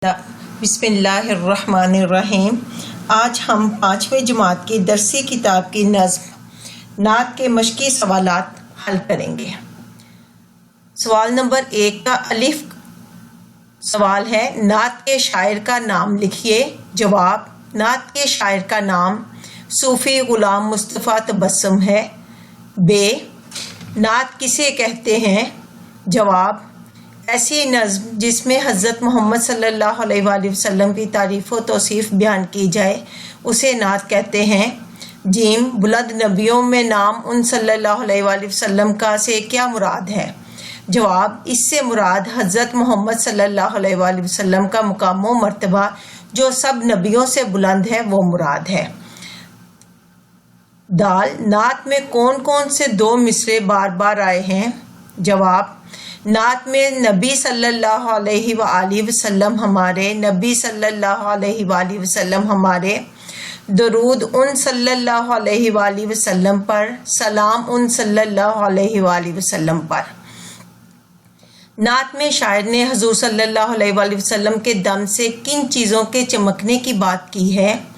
बिस्मिल्लाहिर्रहमानिर्रहीम। आज हम 5वीं जमात की दरसी किताब की नज़्म नात के मशकी सवालात हल करेंगे। सवाल नंबर 1 का अलिफ सवाल है, नात के शायर का नाम लिखिए। जवाब, नात के शायर का नाम सूफ़ी ग़ुलाम मुस्तफ़ा तबस्सुम है। बे, नात किसे कहते हैं? जवाब, ऐसी नज़्म जिसमें हज़रत मोहम्मद सल्लल्लाहु अलैहि वसल्लम की तारीफ़ व तौसीफ़ बयान की जाए उसे नात कहते हैं। जीम, बुलंद नबियों में नाम उन सल्लल्लाहु अलैहि वसल्लम का से क्या मुराद है? जवाब, इससे मुराद हज़रत मोहम्मद सल्लल्लाहु अलैहि वसल्लम का मुकाम व मर्तबा जो सब नबियों से बुलंद है वो मुराद है। दाल, नात में कौन कौन से 2 मिसरे बार बार आए हैं? जवाब, नात में नबी सल्लल्लाहु अलैहि वसल्लम हमारे, नबी सल्लल्लाहु अलैहि वसल्लम हमारे, दरूद उन सल्लल्लाहु अलैहि वसल्लम पर, सलाम उन सल्लल्लाहु अलैहि वसल्लम पर। नात में शायर ने हुजूर सल्लल्लाहु अलैहि वसल्लम के दम से किन चीज़ों के चमकने की बात की है?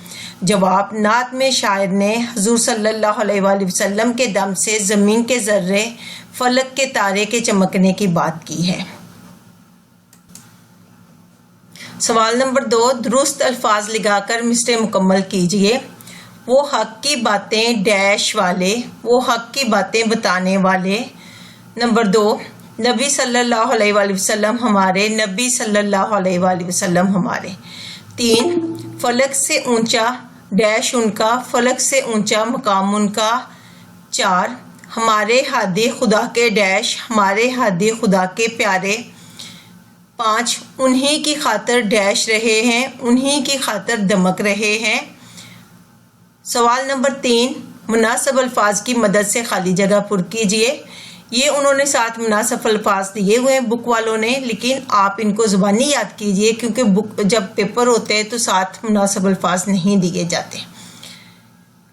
जवाब, नात में शायर ने हुजूर सल्लल्लाहु अलैहि वसल्लम के दम से ज़मीन के ज़र्रे, फलक के तारे के चमकने की बात की है। सवाल नंबर 2, दुरुस्त अल्फाज लगाकर मिसरे मुकम्मल कीजिए। वो हक की बातें डैश वाले, वो हक की बातें बताने वाले। नंबर 2, नबी सल्लल्लाहु अलैहि वसल्लम हमारे, नबी सल्लल्लाहु अलैहि वसल्लम हमारे। 3, फलक से ऊंचा डैश उनका, फलक से ऊंचा मकाम उनका। 4, हमारे हादी खुदा के डैश, हमारे हादी खुदा के प्यारे। 5, उन्हीं की खातिर डैश रहे हैं, उन्हीं की खातिर दमक रहे हैं। सवाल नंबर 3, मुनासिब अल्फाज की मदद से खाली जगह पुर कीजिए। ये उन्होंने 7 मुनासिब अल्फाज दिए हुए हैं बुक वालों ने, लेकिन आप इनको ज़ुबानी याद कीजिए क्योंकि बुक जब पेपर होते हैं तो 7 मुनासिब अल्फाज नहीं दिए जाते।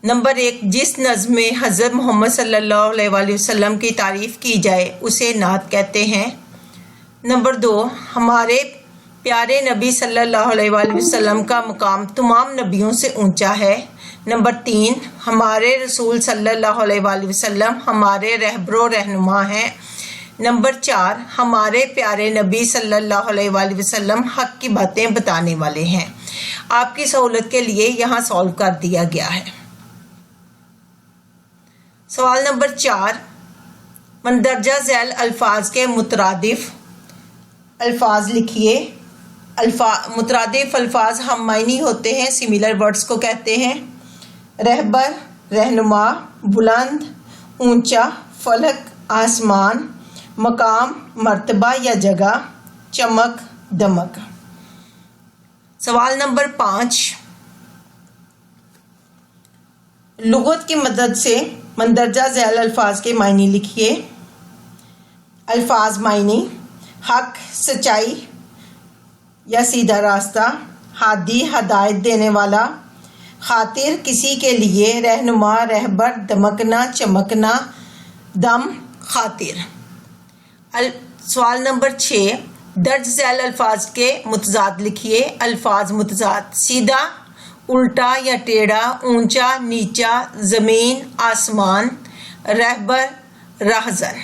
नंबर 1, जिस नज़्म में हज़रत मोहम्मद सल्लल्लाहु अलैहि वसल्लम की तारीफ़ की जाए उसे नात कहते हैं। नंबर 2, हमारे प्यारे नबी सल्लल्लाहु अलैहि वसल्लम का मुकाम तमाम नबियों से ऊंचा है। नंबर 3, हमारे रसूल सल्लल्लाहु अलैहि वसल्लम हमारे रहबरो रहनुमा हैं। नंबर 4, हमारे प्यारे नबी सल्लल्लाहु अलैहि वसल्लम हक की बातें बताने वाले हैं। आपकी सहूलत के लिए यहाँ सॉल्व कर दिया गया है। सवाल नंबर 4, मंदरजा झैल अल्फाज के मुतरादिफ अल्फाज लिखिए। मुतरादिफ अल्फाज हम मायनी होते हैं, सिमिलर वर्ड्स को कहते हैं। रहबर, रहनुमा, बुलंद, ऊंचा, फलक, आसमान, मकाम, मर्तबा या जगह, चमक, दमक। सवाल नंबर 5, लुगत की मदद से मंदरजा झैल अल्फाज के मायने लिखिए। अल्फाज मायने: हक, सच्चाई या सीधा रास्ता, हादी, हदायत देने वाला, खातिर, किसी के लिए, रहनुमा, रहबर, दमकना, चमकना, दम, खातिर। सवाल नंबर 6, दर्ज झैल अल्फाज के मुतजाद लिखिए। अल्फाज मुतजाद: सीधा, उल्टा या टेढ़ा, ऊंचा, नीचा, ज़मीन, आसमान, रहबर, राहज़न।